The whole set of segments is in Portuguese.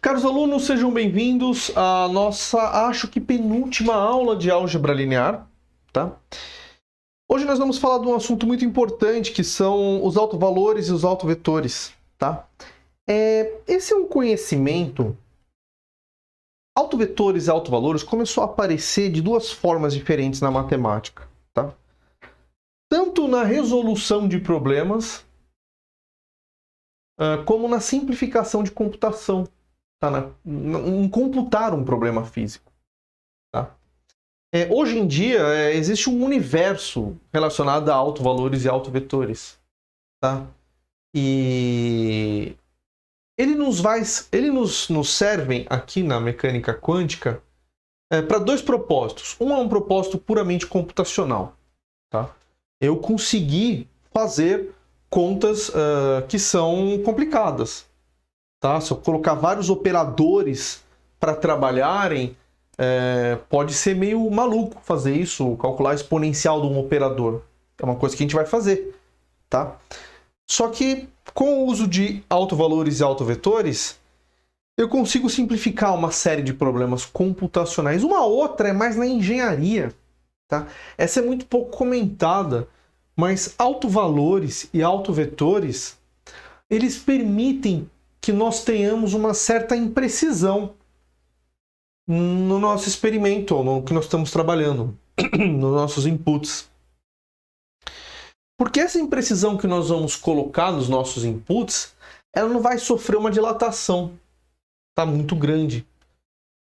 Caros alunos, sejam bem-vindos à nossa, acho que penúltima aula de álgebra linear, tá? Hoje nós vamos falar de um assunto muito importante, que são os autovalores e os autovetores, tá? Esse é um conhecimento. Autovetores e autovalores começou a aparecer de duas formas diferentes na matemática, tá? Tanto na resolução de problemas, como na simplificação de computação. Tá? Em computar um problema físico. Tá? Hoje em dia, existe um universo relacionado a autovalores e autovetores. Tá? E eles nos servem aqui na mecânica quântica para dois propósitos. Um é um propósito puramente computacional. Tá? Eu consegui fazer contas que são complicadas. Tá? Se eu colocar vários operadores para trabalharem, pode ser meio maluco fazer isso, calcular a exponencial de um operador. É uma coisa que a gente vai fazer. Tá? Só que com o uso de autovalores e autovetores, eu consigo simplificar uma série de problemas computacionais. Uma outra é mais na engenharia. Tá? Essa é muito pouco comentada, mas autovalores e autovetores, eles permitem que nós tenhamos uma certa imprecisão no nosso experimento, ou no que nós estamos trabalhando, nos nossos inputs. Porque essa imprecisão que nós vamos colocar nos nossos inputs, ela não vai sofrer uma dilatação, tá? Muito grande.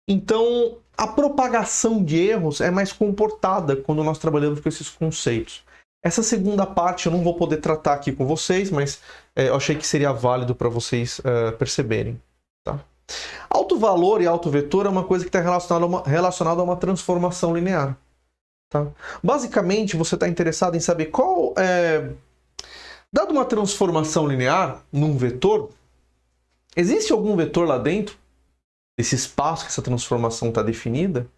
Então, a propagação de erros é mais comportada quando nós trabalhamos com esses conceitos. Essa segunda parte eu não vou poder tratar aqui com vocês, mas eu achei que seria válido para vocês perceberem. Tá? Autovalor e autovetor é uma coisa que está relacionada a uma transformação linear. Tá? Basicamente, você está interessado em saber qual é... Dado uma transformação linear num vetor, existe algum vetor lá dentro, desse espaço que essa transformação está definida,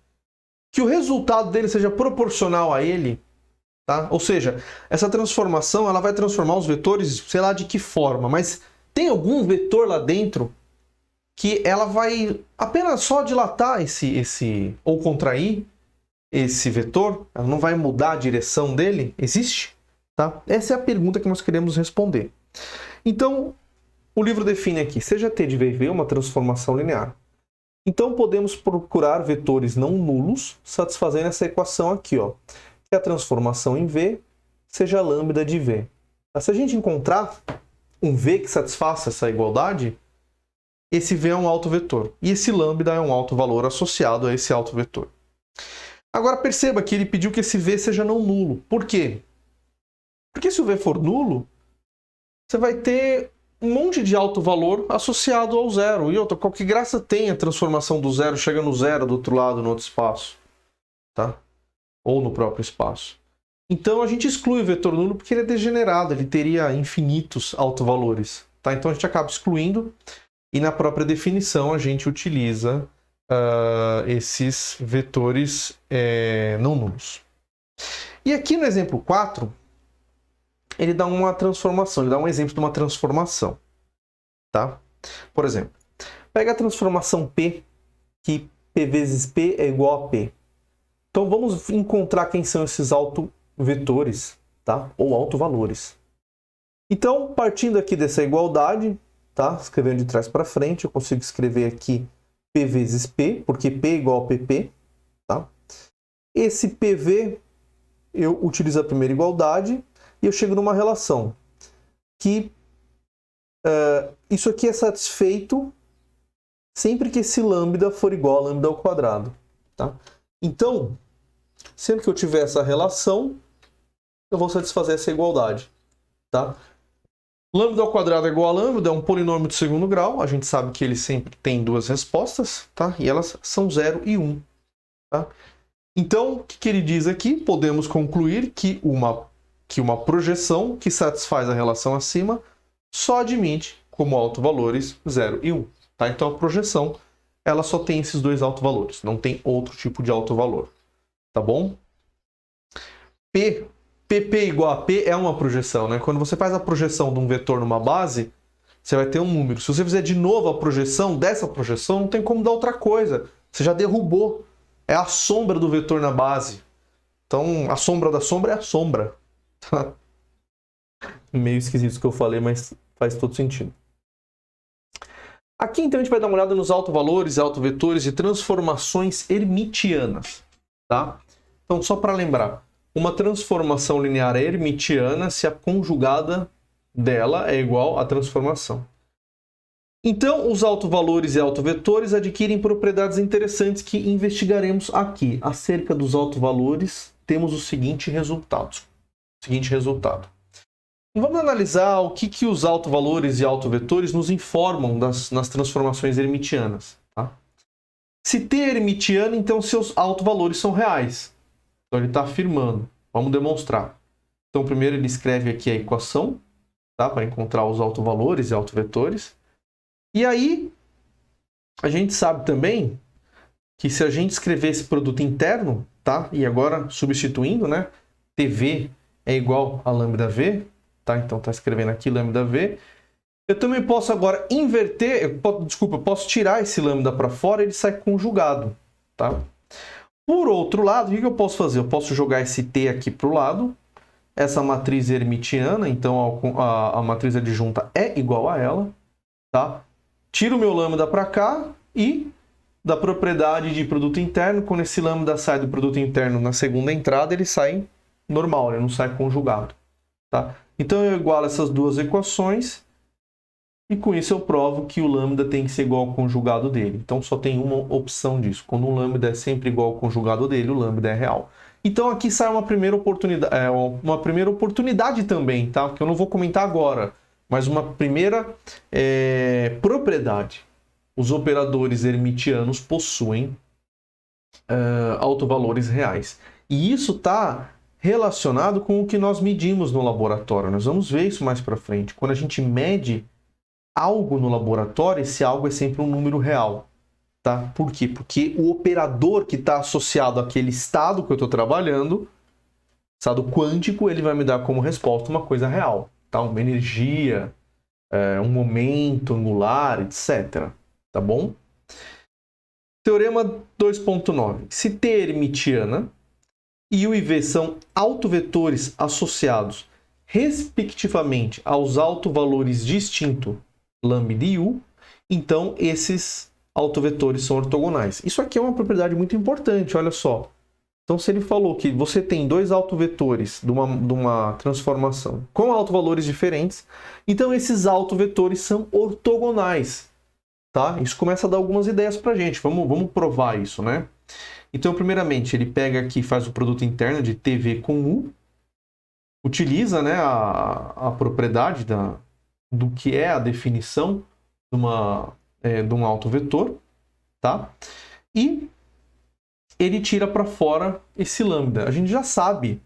que o resultado dele seja proporcional a ele? Tá? Ou seja, essa transformação ela vai transformar os vetores, sei lá de que forma, mas tem algum vetor lá dentro que ela vai apenas só dilatar ou contrair esse vetor? Ela não vai mudar a direção dele? Existe? Tá? Essa é a pergunta que nós queremos responder. Então, o livro define aqui, seja T de V em V uma transformação linear. Então, podemos procurar vetores não nulos satisfazendo essa equação aqui, ó. Que a transformação em V seja lambda de V. Se a gente encontrar um V que satisfaça essa igualdade, esse V é um autovetor. E esse lambda é um autovalor associado a esse autovetor. Agora perceba que ele pediu que esse V seja não nulo. Por quê? Porque se o V for nulo, você vai ter um monte de autovalor associado ao zero. E outra, qual que graça tem a transformação do zero chega no zero do outro lado, no outro espaço? Tá? Ou no próprio espaço. Então a gente exclui o vetor nulo porque ele é degenerado, ele teria infinitos autovalores. Tá? Então a gente acaba excluindo e na própria definição a gente utiliza esses vetores não nulos. E aqui no exemplo 4, ele dá uma transformação, ele dá um exemplo de uma transformação. Tá? Por exemplo, pega a transformação P, que P vezes P é igual a P. Então vamos encontrar quem são esses autovetores, tá? Ou autovalores. Então, partindo aqui dessa igualdade, tá? Escrevendo de trás para frente, eu consigo escrever aqui P vezes P, porque P é igual a PP. Tá? Esse PV, eu utilizo a primeira igualdade e eu chego numa relação que isso aqui é satisfeito sempre que esse lambda for igual a lambda ao quadrado. Tá? Então, sempre que eu tiver essa relação, eu vou satisfazer essa igualdade. Tá? Lambda ao quadrado é igual a lambda, é um polinômio de segundo grau. A gente sabe que ele sempre tem duas respostas, tá? E elas são 0 e 1. Tá? Então, o que ele diz aqui? Podemos concluir que uma projeção que satisfaz a relação acima só admite como autovalores 0 e 1. Tá? Então, a projeção ela só tem esses dois autovalores, não tem outro tipo de autovalor. Tá bom? PP igual a P é uma projeção, né? Quando você faz a projeção de um vetor numa base, você vai ter um número. Se você fizer de novo a projeção dessa projeção, não tem como dar outra coisa. Você já derrubou. É a sombra do vetor na base. Então, a sombra da sombra é a sombra. Meio esquisito isso que eu falei, mas faz todo sentido. Aqui, então, a gente vai dar uma olhada nos autovalores e autovetores de transformações hermitianas. Tá? Então, só para lembrar, uma transformação linear é hermitiana se a conjugada dela é igual à transformação. Então, os autovalores e autovetores adquirem propriedades interessantes que investigaremos aqui. Acerca dos autovalores, temos o seguinte resultado. Vamos analisar o que os autovalores e autovetores nos informam nas transformações hermitianas. Tá? Se T é hermitiano, então seus autovalores são reais. Então ele está afirmando. Vamos demonstrar. Então primeiro ele escreve aqui a equação, tá? Para encontrar os autovalores e autovetores. E aí, a gente sabe também que se a gente escrever esse produto interno, tá? E agora substituindo, né? TV é igual a lambda V, tá? Então tá escrevendo aqui lambda V. Eu também posso agora inverter, eu posso tirar esse lambda para fora e ele sai conjugado, tá? Por outro lado, o que eu posso fazer? Eu posso jogar esse T aqui para o lado, essa matriz hermitiana, então a matriz adjunta é igual a ela, tá? Tiro o meu lambda para cá e da propriedade de produto interno, quando esse lambda sai do produto interno na segunda entrada, ele sai normal, ele não sai conjugado. Tá? Então eu igualo essas duas equações e com isso eu provo que o lambda tem que ser igual ao conjugado dele. Então só tem uma opção disso. Quando um lambda é sempre igual ao conjugado dele, o lambda é real. Então aqui sai uma primeira oportunidade também, tá? Que eu não vou comentar agora. Mas uma primeira propriedade. Os operadores hermitianos possuem autovalores reais. E isso está relacionado com o que nós medimos no laboratório. Nós vamos ver isso mais para frente. Quando a gente mede algo no laboratório, esse algo é sempre um número real. Tá? Por quê? Porque o operador que está associado àquele estado que eu estou trabalhando, estado quântico, ele vai me dar como resposta uma coisa real. Tá? Uma energia, um momento angular, etc. Tá bom? Teorema 2.9. Se T é hermitiana e U e V são autovetores associados, respectivamente, aos autovalores distintos lambda e U, então esses autovetores são ortogonais. Isso aqui é uma propriedade muito importante, olha só. Então, se ele falou que você tem dois autovetores de uma transformação com autovalores diferentes, então esses autovetores são ortogonais. Tá? Isso começa a dar algumas ideias para a gente. Vamos provar isso, né? Então, primeiramente, ele pega aqui e faz o produto interno de TV com U, utiliza, né, a propriedade do que é a definição de um autovetor, tá? E ele tira para fora esse lambda. A gente já sabe,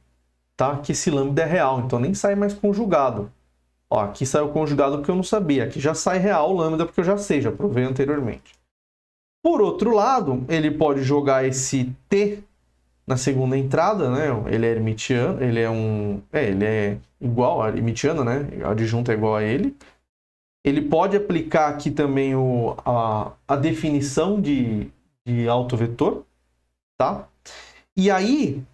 tá, que esse lambda é real, então nem sai mais conjugado. Ó, aqui saiu conjugado porque eu não sabia. Aqui já sai real o lambda porque eu já sei, já provei anteriormente. Por outro lado, ele pode jogar esse T na segunda entrada, né? Ele é hermitiano, ele é igual a hermitiano, né? A adjunta é igual a ele. Ele pode aplicar aqui também a definição de autovetor, tá? E aí,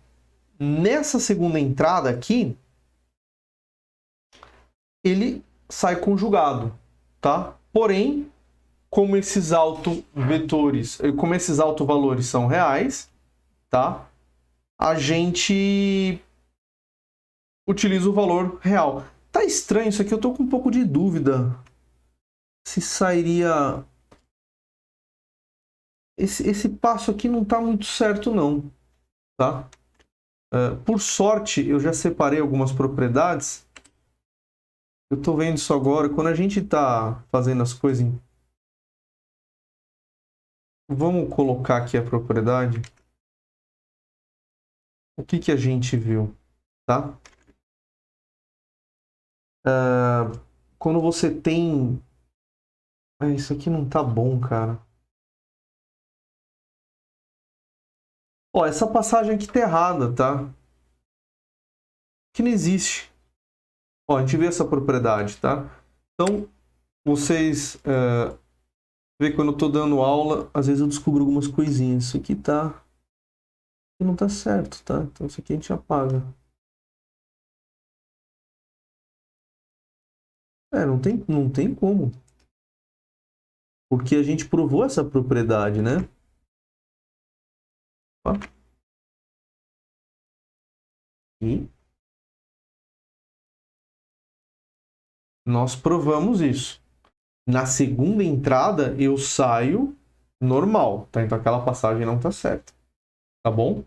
nessa segunda entrada aqui, ele sai conjugado, tá? Porém, como esses autovalores são reais, tá? A gente utiliza o valor real. Tá estranho isso aqui, eu tô com um pouco de dúvida se sairia... Esse passo aqui não tá muito certo não, tá? Por sorte, eu já separei algumas propriedades. Eu tô vendo isso agora. Quando a gente tá fazendo as coisas... Vamos colocar aqui a propriedade. O que a gente viu, tá? Quando você tem... isso aqui não tá bom, cara. Ó, essa passagem aqui tá errada, tá? Que não existe. Ó, a gente vê essa propriedade, tá? Então, vocês vê quando eu tô dando aula, às vezes eu descubro algumas coisinhas. Isso aqui não tá certo, tá? Então isso aqui a gente apaga. Não tem como. Porque a gente provou essa propriedade, né? Ó. E nós provamos isso. Na segunda entrada, eu saio normal, tá? Então aquela passagem não tá certa, tá bom?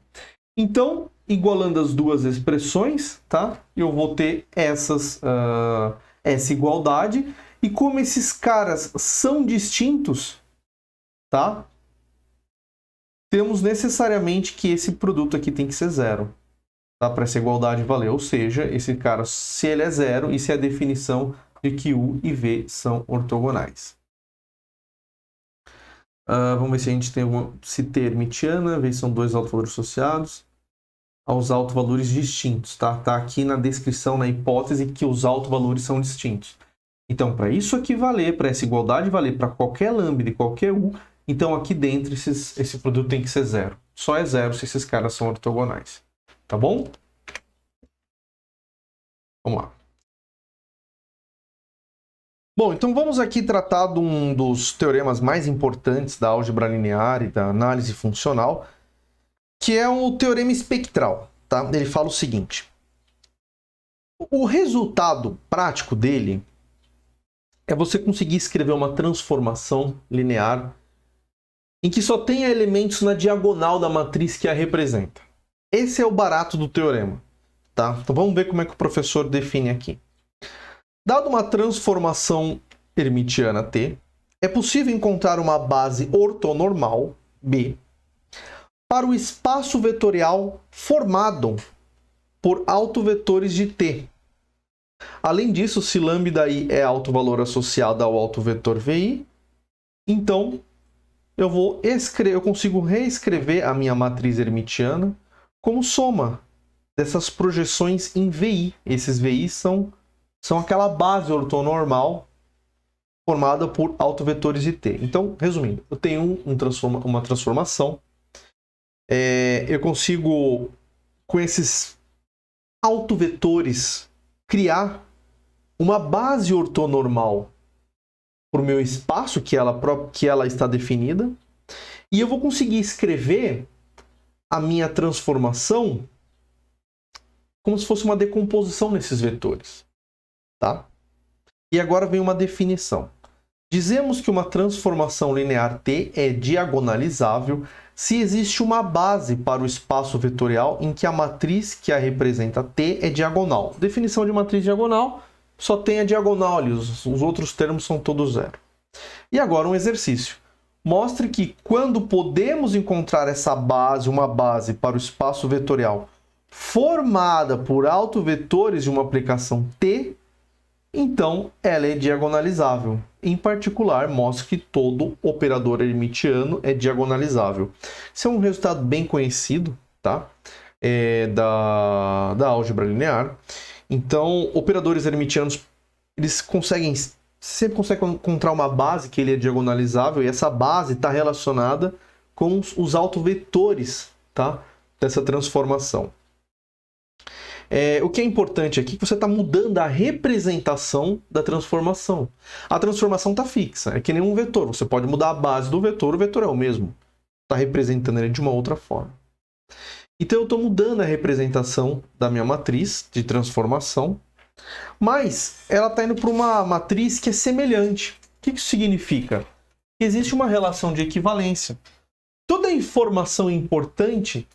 Então, igualando as duas expressões, tá? Eu vou ter essa igualdade. E como esses caras são distintos, tá? Temos necessariamente que esse produto aqui tem que ser zero, tá? Para essa igualdade valer. Ou seja, esse cara, se ele é zero, isso é a definição de que U e V são ortogonais. Vamos ver se a gente tem se T é hermitiana, ver se são dois autovalores associados aos autovalores distintos, tá? Tá aqui na descrição, na hipótese, que os autovalores são distintos. Então, para isso aqui valer, para essa igualdade valer para qualquer lambda e qualquer U, então aqui dentro esse produto tem que ser zero. Só é zero se esses caras são ortogonais. Tá bom? Vamos lá. Bom, então vamos aqui tratar de um dos teoremas mais importantes da álgebra linear e da análise funcional, que é o teorema espectral, tá? Ele fala o seguinte: o resultado prático dele é você conseguir escrever uma transformação linear em que só tenha elementos na diagonal da matriz que a representa. Esse é o barato do teorema, tá? Então vamos ver como é que o professor define aqui. Dado uma transformação hermitiana T, é possível encontrar uma base ortonormal, B, para o espaço vetorial formado por autovetores de T. Além disso, se lambda I é autovalor associado ao autovetor VI, então eu consigo reescrever a minha matriz hermitiana como soma dessas projeções em VI. Esses VI são aquela base ortonormal formada por autovetores de T. Então, resumindo, eu tenho uma transformação. Eu consigo, com esses autovetores, criar uma base ortonormal para o meu espaço que ela está definida. E eu vou conseguir escrever a minha transformação como se fosse uma decomposição nesses vetores. Tá? E agora vem uma definição. Dizemos que uma transformação linear T é diagonalizável se existe uma base para o espaço vetorial em que a matriz que a representa T é diagonal. Definição de matriz diagonal, só tem a diagonal ali, os outros termos são todos zero. E agora um exercício. Mostre que quando podemos encontrar uma base para o espaço vetorial formada por autovetores de uma aplicação T, então ela é diagonalizável. Em particular, mostra que todo operador hermitiano é diagonalizável. Isso é um resultado bem conhecido, tá? Da álgebra linear. Então, operadores hermitianos, eles sempre conseguem encontrar uma base que ele é diagonalizável, e essa base está relacionada com os autovetores, tá? Dessa transformação. O que é importante aqui é que você está mudando a representação da transformação. A transformação está fixa, é que nem um vetor. Você pode mudar a base do vetor, o vetor é o mesmo. Está representando ele de uma outra forma. Então eu estou mudando a representação da minha matriz de transformação, mas ela está indo para uma matriz que é semelhante. O que isso significa? Que existe uma relação de equivalência. Toda a informação importante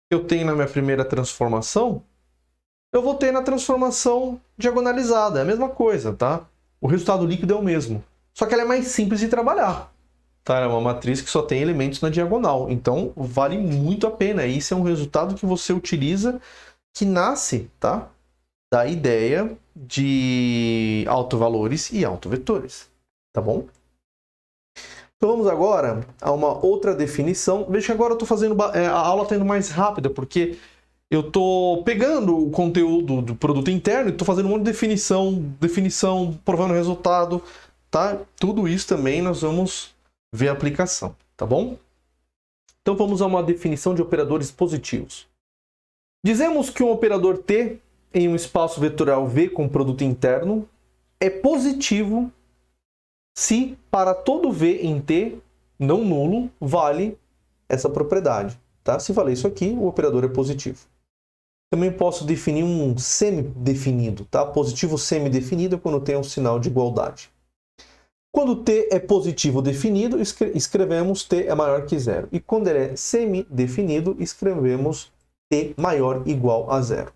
que eu tenho na minha primeira transformação, eu vou ter na transformação diagonalizada. É a mesma coisa, tá? O resultado líquido é o mesmo. Só que ela é mais simples de trabalhar. Tá? É uma matriz que só tem elementos na diagonal. Então, vale muito a pena. Isso é um resultado que você utiliza, que nasce, tá? Da ideia de autovalores e autovetores. Tá bom? Então, vamos agora a uma outra definição. Veja que agora eu estou fazendo... a aula está indo mais rápida, porque eu estou pegando o conteúdo do produto interno e estou fazendo um monte de definição, provando o resultado. tá? Tudo isso também nós vamos ver a aplicação, tá bom? Então vamos a uma definição de operadores positivos. Dizemos que um operador T em um espaço vetorial V com produto interno é positivo se para todo V em T não nulo vale essa propriedade, tá? Se valer isso aqui, o operador é positivo. Também posso definir um semidefinido, tá? Positivo semidefinido é quando tem um sinal de igualdade. Quando T é positivo definido, escrevemos T é maior que zero. E quando ele é semidefinido, escrevemos T maior ou igual a zero.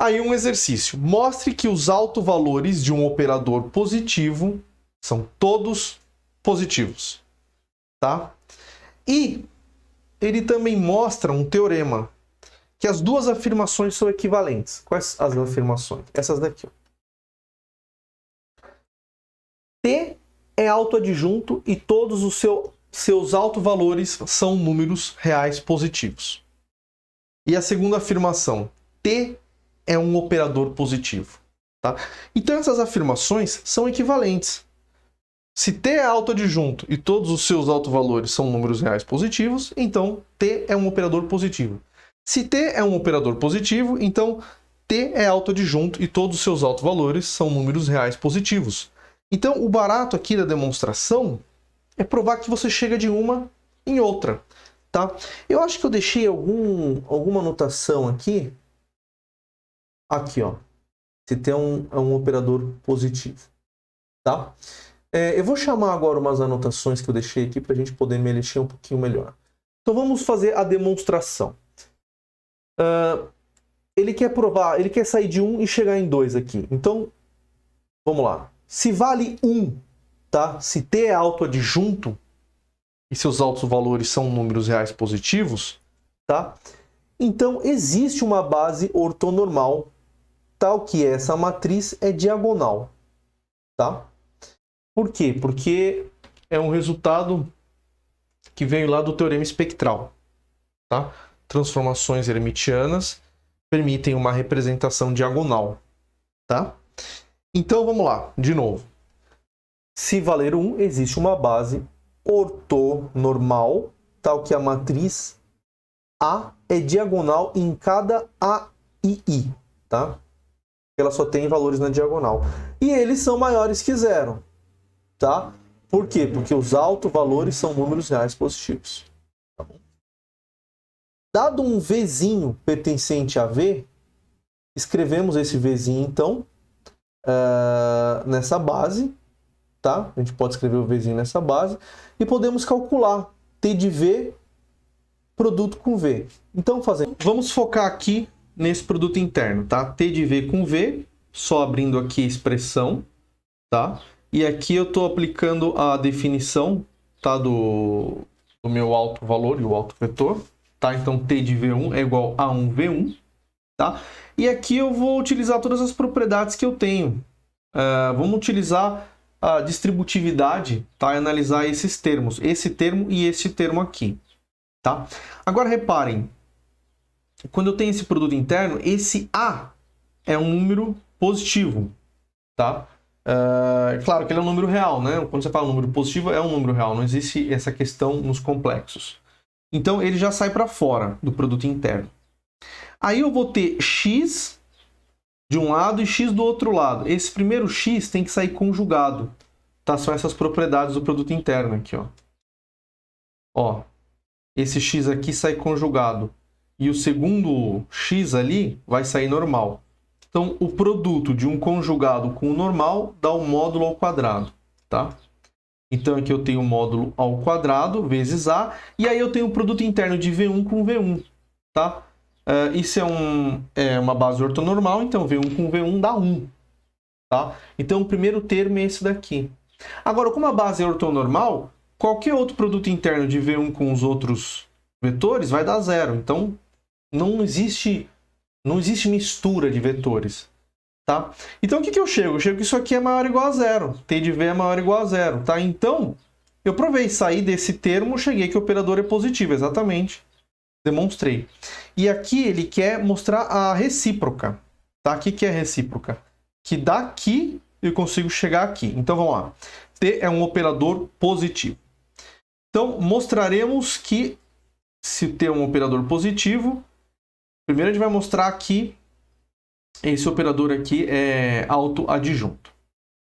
Aí um exercício. Mostre que os autovalores de um operador positivo são todos positivos, tá? E ele também mostra um teorema que as duas afirmações são equivalentes. Quais as afirmações? Essas daqui. T é autoadjunto e todos os seus autovalores são números reais positivos. E a segunda afirmação, T é um operador positivo. Tá? Então essas afirmações são equivalentes. Se T é autoadjunto e todos os seus autovalores são números reais positivos, então T é um operador positivo. Se T é um operador positivo, então T é autoadjunto e todos os seus autovalores são números reais positivos. Então, o barato aqui da demonstração é provar que você chega de uma em outra, tá? Eu acho que eu deixei alguma anotação aqui. Aqui, ó. Se tem um operador positivo, tá? Eu vou chamar agora umas anotações que eu deixei aqui para a gente poder mexer um pouquinho melhor. Então, vamos fazer a demonstração. Ele quer provar, ele quer sair de 1 e chegar em 2 aqui. Então, vamos lá. Se vale 1, tá? Se T é autoadjunto e seus autovalores são números reais positivos, tá? Então existe uma base ortonormal, tal que essa matriz é diagonal, tá? Por quê? Porque é um resultado que veio lá do teorema espectral, tá? Transformações hermitianas permitem uma representação diagonal, tá? Então vamos lá, de novo. Se valer 1, existe uma base ortonormal, tal que a matriz A é diagonal em cada A e I, tá? Ela só tem valores na diagonal. E eles são maiores que zero, tá? Por quê? Porque os autovalores são números reais positivos. Tá bom? Dado um Vzinho pertencente a V, escrevemos esse Vzinho, então, nessa base, tá? A gente pode escrever o Vzinho nessa base e podemos calcular T de V produto com V. Então, vamos focar aqui nesse produto interno, tá? T de V com V, só abrindo aqui a expressão, tá? E aqui eu estou aplicando a definição, tá? Do meu autovalor e o autovetor, tá? Então, T de V1 é igual a 1V1, tá? E aqui eu vou utilizar todas as propriedades que eu tenho. Vamos utilizar a distributividade, tá? E analisar esses termos, esse termo e esse termo aqui, tá? Agora reparem, quando eu tenho esse produto interno, esse A é um número positivo, tá? Claro que ele é um número real, né? Quando você fala número positivo, é um número real, não existe essa questão nos complexos. Então ele já sai para fora do produto interno. Aí eu vou ter x de um lado e x do outro lado. Esse primeiro x tem que sair conjugado, tá? São essas propriedades do produto interno aqui, ó. Ó, esse x aqui sai conjugado e o segundo x ali vai sair normal. Então, o produto de um conjugado com o normal dá um módulo ao quadrado, tá? Então, aqui eu tenho o módulo ao quadrado vezes A, e aí eu tenho o produto interno de V1 com V1, tá? Isso é uma base ortonormal, então V1 com V1 dá 1, tá? Então, o primeiro termo é esse daqui. Agora, como a base é ortonormal, qualquer outro produto interno de V1 com os outros vetores vai dar 0. Então, não existe mistura de vetores, tá? Então, o que eu chego? Eu chego que isso aqui é maior ou igual a 0. T de V é maior ou igual a 0, tá? Então, eu provei, saí desse termo, cheguei que o operador é positivo, exatamente. Demonstrei. E aqui ele quer mostrar a recíproca, tá? O que é recíproca? Que daqui e consigo chegar aqui. Então vamos lá. T é um operador positivo. Então mostraremos que se T é um operador positivo, primeiro a gente vai mostrar que esse operador aqui é autoadjunto,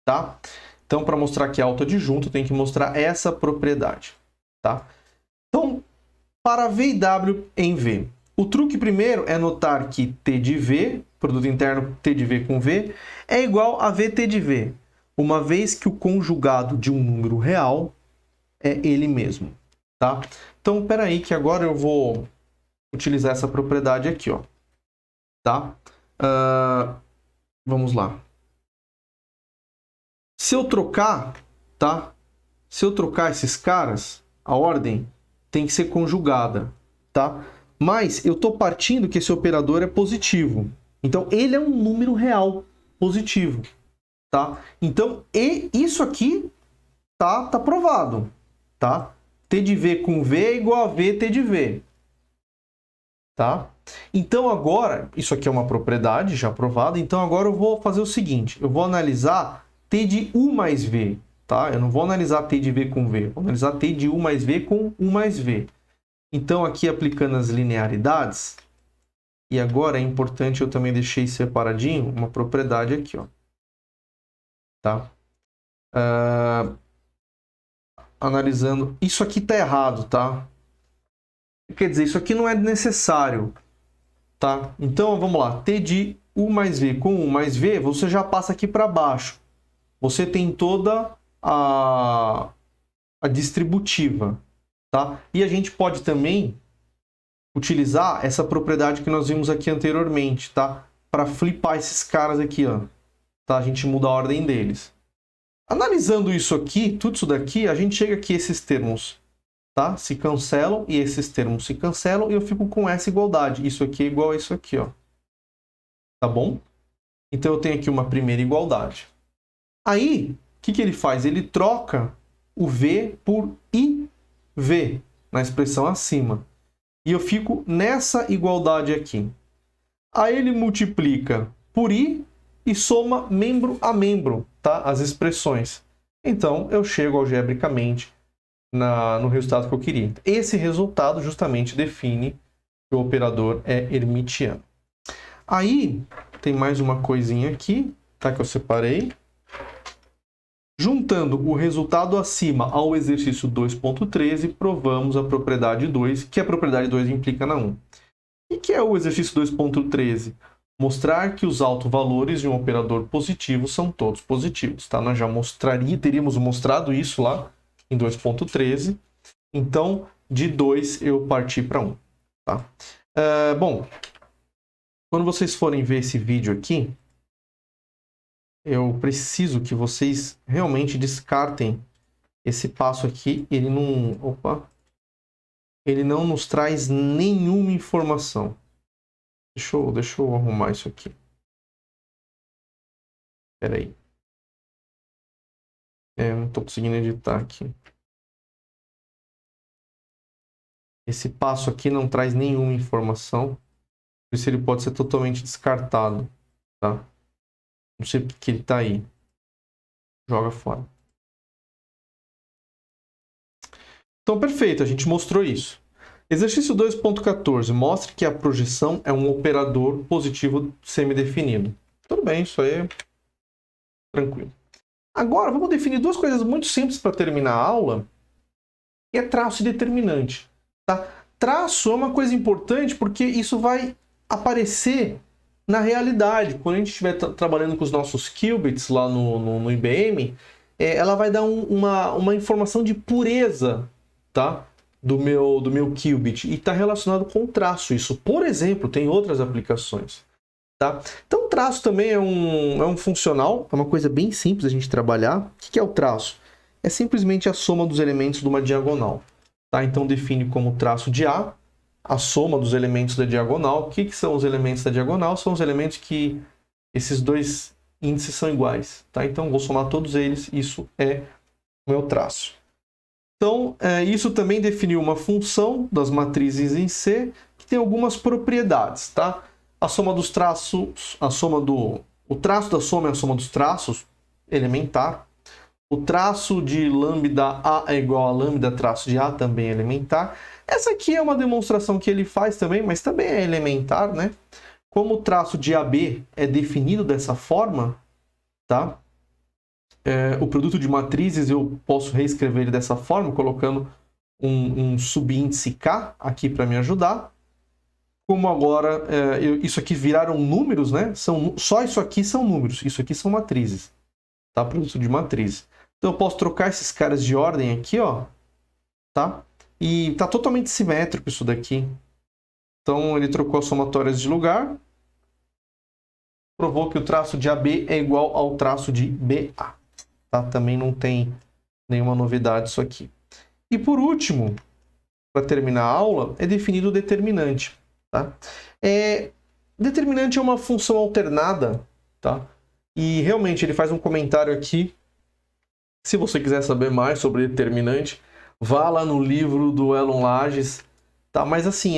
tá? Então para mostrar que é autoadjunto, tem que mostrar essa propriedade, tá? Então, para V e W em V. O truque primeiro é notar que T de V, produto interno T de V com V, é igual a VT de V, uma vez que o conjugado de um número real é ele mesmo, tá? Então, espera aí que agora eu vou utilizar essa propriedade aqui, ó, tá? Vamos lá. Se eu trocar, tá? Se eu trocar esses caras, a ordem tem que ser conjugada, tá? Mas eu estou partindo que esse operador é positivo. Então, ele é um número real positivo, tá? Então, isso aqui tá provado, tá? T de V com V é igual a VT de V, tá? Então, agora, isso aqui é uma propriedade já provada. Então, agora eu vou fazer o seguinte. Eu vou analisar T de U mais V, tá? Eu não vou analisar T de V com V. Vou analisar T de U mais V com U mais V. Então, aqui aplicando as linearidades, e agora é importante, eu também deixei separadinho uma propriedade aqui, ó. Tá? Analisando, isso aqui tá errado, tá? Quer dizer, isso aqui não é necessário, tá? Então, vamos lá, T de U mais V com U mais V, você já passa aqui para baixo. Você tem toda a distributiva, tá? E a gente pode também utilizar essa propriedade que nós vimos aqui anteriormente, tá? Para flipar esses caras aqui, ó. Tá? A gente muda a ordem deles. Analisando isso aqui, tudo isso daqui, a gente chega aqui, esses termos, tá? Se cancelam e esses termos se cancelam e eu fico com essa igualdade. Isso aqui é igual a isso aqui, ó. Tá bom? Então eu tenho aqui uma primeira igualdade. Aí, o que ele faz? Ele troca o V por IV na expressão acima. E eu fico nessa igualdade aqui. Aí ele multiplica por I e soma membro a membro, tá? As expressões. Então, eu chego algebricamente no resultado que eu queria. Esse resultado justamente define que o operador é hermitiano. Aí, tem mais uma coisinha aqui, tá? Que eu separei. Juntando o resultado acima ao exercício 2.13, provamos a propriedade 2, que a propriedade 2 implica na 1. O que é o exercício 2.13? Mostrar que os autovalores de um operador positivo são todos positivos. Tá? Nós já teríamos mostrado isso lá em 2.13. Então, de 2 eu parti para 1. Tá? Bom, quando vocês forem ver esse vídeo aqui, eu preciso que vocês realmente descartem esse passo aqui. Ele não nos traz nenhuma informação. Deixa eu arrumar isso aqui. Espera aí. Não estou conseguindo editar aqui. Esse passo aqui não traz nenhuma informação. Por isso ele pode ser totalmente descartado. Tá? Não sei porque ele está aí. Joga fora. Então, perfeito. A gente mostrou isso. Exercício 2.14. Mostre que a projeção é um operador positivo semidefinido. Tudo bem, isso aí é tranquilo. Agora, vamos definir duas coisas muito simples para terminar a aula. Que é traço e determinante. Tá? Traço é uma coisa importante porque isso vai aparecer na realidade. Quando a gente estiver trabalhando com os nossos qubits lá no IBM, ela vai dar uma informação de pureza, tá? do meu qubit. E está relacionado com o traço. Isso, por exemplo, tem outras aplicações. Tá? Então, o traço também é um funcional. É uma coisa bem simples a gente trabalhar. O que é o traço? É simplesmente a soma dos elementos de uma diagonal. Tá? Então, define como traço de a soma dos elementos da diagonal. O que são os elementos da diagonal? São os elementos que esses dois índices são iguais. Tá? Então, vou somar todos eles. Isso é o meu traço. Então, isso também definiu uma função das matrizes em C que tem algumas propriedades. Tá? A soma dos traços, o traço da soma é a soma dos traços. elementar. O traço de lambda A é igual a lambda traço de A, também é elementar. Essa aqui é uma demonstração que ele faz também, mas também é elementar, né? Como o traço de AB é definido dessa forma, tá? O produto de matrizes eu posso reescrever ele dessa forma, colocando um subíndice K aqui para me ajudar. Como agora isso aqui viraram números, né? Só isso aqui são números, isso aqui são matrizes, tá? Produto de matrizes. Então eu posso trocar esses caras de ordem aqui, ó, tá? E tá totalmente simétrico isso daqui. Então ele trocou as somatórias de lugar, provou que o traço de AB é igual ao traço de BA, tá? Também não tem nenhuma novidade isso aqui. E por último, para terminar a aula, é definido o determinante, tá? Determinante é uma função alternada, tá? E realmente ele faz um comentário aqui. Se você quiser saber mais sobre determinante, vá lá no livro do Elon Lages, tá? Mas assim,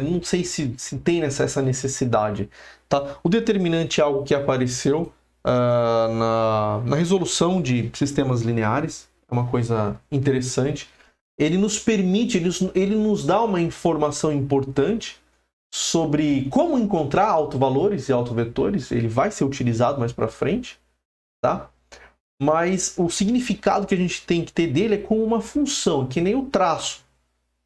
não sei se tem essa necessidade, tá? O determinante é algo que apareceu na resolução de sistemas lineares, é uma coisa interessante. Ele nos permite, ele nos dá uma informação importante sobre como encontrar autovalores e autovetores. Ele vai ser utilizado mais para frente, tá? Mas o significado que a gente tem que ter dele é como uma função, que nem o traço,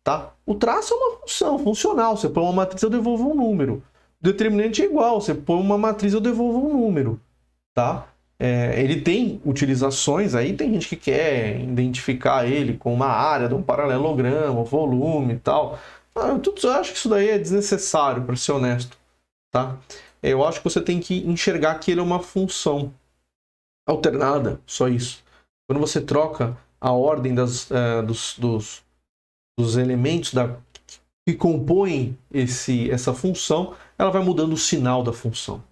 tá? O traço é uma função funcional. Você põe uma matriz, eu devolvo um número. O determinante é igual. Você põe uma matriz, eu devolvo um número, tá? Ele tem utilizações, aí tem gente que quer identificar ele com uma área de um paralelogramo, volume e tal. Eu acho que isso daí é desnecessário, para ser honesto, tá? Eu acho que você tem que enxergar que ele é uma função alternada, só isso. Quando você troca a ordem dos elementos que compõem essa função, ela vai mudando o sinal da função,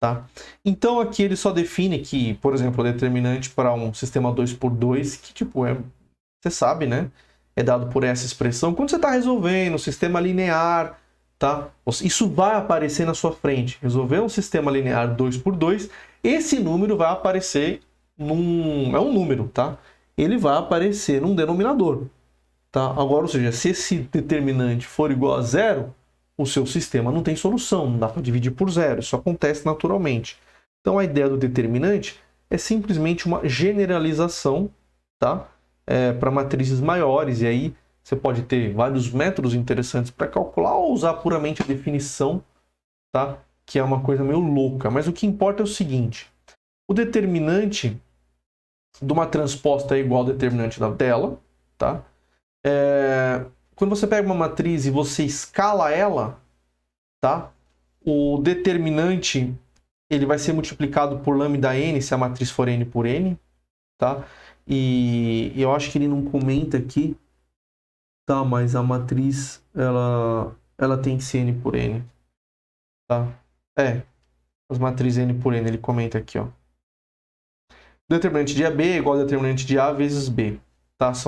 tá? Então aqui ele só define que, por exemplo, o determinante para um sistema 2x2, que tipo você sabe, né? É dado por essa expressão. Quando você está resolvendo um sistema linear, tá? Isso vai aparecer na sua frente. Resolver um sistema linear 2x2, esse número vai aparecer é um número, tá? Ele vai aparecer num denominador, tá? Agora, ou seja, se esse determinante for igual a zero, o seu sistema não tem solução, não dá para dividir por zero, isso acontece naturalmente. Então a ideia do determinante é simplesmente uma generalização, tá? Para matrizes maiores, e aí você pode ter vários métodos interessantes para calcular ou usar puramente a definição, tá? Que é uma coisa meio louca. Mas o que importa é o seguinte: o determinante de uma transposta é igual ao determinante da dela, tá? Quando você pega uma matriz e você escala ela, tá? O determinante ele vai ser multiplicado por lambda n se a matriz for n por n, tá? E eu acho que ele não comenta aqui, tá? Mas a matriz ela tem que ser n por n, tá? As matrizes n por n, ele comenta aqui, ó. O determinante de AB é igual ao determinante de A vezes B, tá? Isso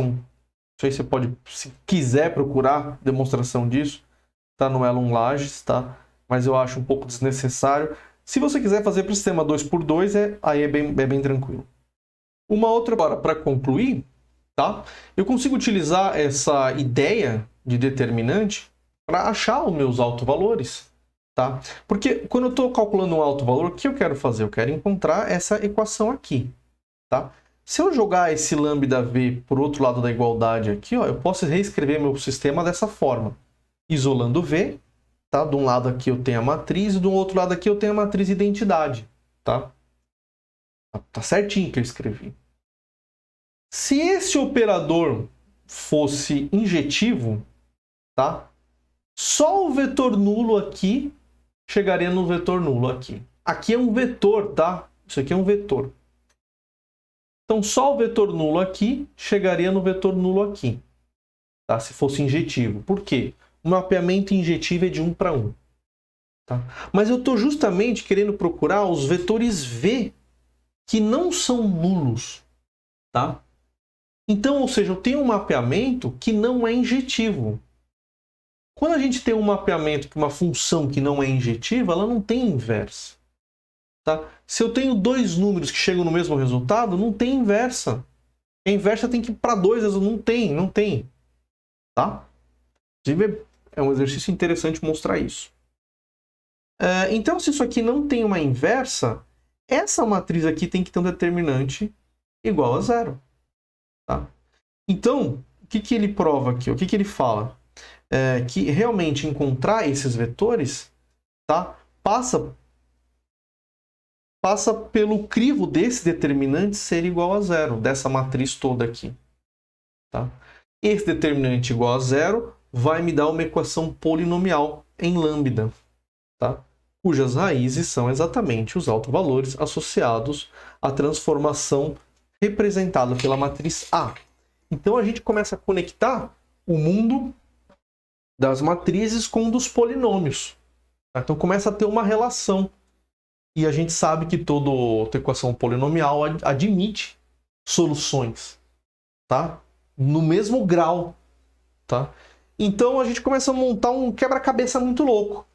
aí você pode, se quiser procurar demonstração disso, tá no Elon Lages, tá? Mas eu acho um pouco desnecessário. Se você quiser fazer para o sistema 2x2, aí é bem tranquilo. Uma outra, agora, para concluir, tá? Eu consigo utilizar essa ideia de determinante para achar os meus autovalores, tá? Porque quando eu estou calculando um autovalor, o que eu quero fazer? Eu quero encontrar essa equação aqui, tá? Se eu jogar esse lambda v por outro lado da igualdade aqui, ó, eu posso reescrever meu sistema dessa forma. Isolando v, tá? De um lado aqui eu tenho a matriz e do outro lado aqui eu tenho a matriz identidade, tá? Tá certinho que eu escrevi. Se esse operador fosse injetivo, tá? Só o vetor nulo aqui chegaria no vetor nulo aqui. Aqui é um vetor, tá? Isso aqui é um vetor. Então, só o vetor nulo aqui chegaria no vetor nulo aqui, tá? Se fosse injetivo. Por quê? O mapeamento injetivo é de 1 para 1. Tá? Mas eu estou justamente querendo procurar os vetores V que não são nulos, tá? Então, ou seja, eu tenho um mapeamento que não é injetivo. Quando a gente tem um mapeamento que uma função que não é injetiva, ela não tem inverso. Tá? Se eu tenho dois números que chegam no mesmo resultado, não tem inversa. A inversa tem que ir para 2, não tem. Tá? Inclusive, é um exercício interessante mostrar isso. Então, se isso aqui não tem uma inversa, essa matriz aqui tem que ter um determinante igual a 0. Tá? Então, o que ele prova aqui? O que ele fala? Que realmente encontrar esses vetores, tá? passa pelo crivo desse determinante ser igual a 0, dessa matriz toda aqui. Tá? Esse determinante igual a 0 vai me dar uma equação polinomial em lambda, tá? Cujas raízes são exatamente os autovalores associados à transformação representada pela matriz A. Então a gente começa a conectar o mundo das matrizes com o dos polinômios. Tá? Então começa a ter uma relação. E a gente sabe que toda equação polinomial admite soluções, tá? No mesmo grau. Tá? Então a gente começa a montar um quebra-cabeça muito louco.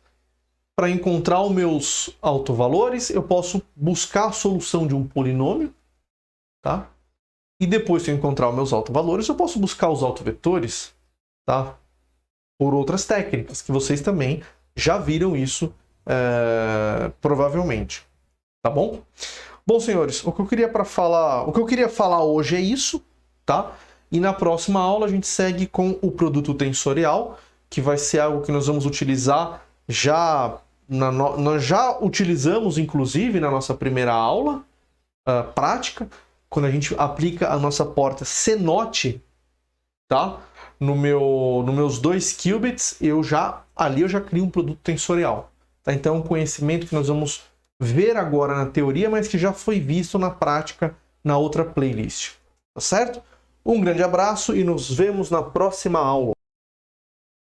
Para encontrar os meus autovalores, eu posso buscar a solução de um polinômio. Tá? E depois, se eu encontrar os meus autovalores, eu posso buscar os autovetores, tá? Por outras técnicas, que vocês também já viram isso, provavelmente. Tá bom? Bom, senhores, o que eu queria falar hoje é isso, tá? E na próxima aula a gente segue com o produto tensorial, que vai ser algo que nós vamos utilizar nós já utilizamos, inclusive, na nossa primeira aula prática, quando a gente aplica a nossa porta Cenote, tá? Nos meus 2 qubits, ali eu já crio um produto tensorial. Tá? Então é um conhecimento que nós vamos ver agora na teoria, mas que já foi visto na prática na outra playlist. Tá certo? Um grande abraço e nos vemos na próxima aula.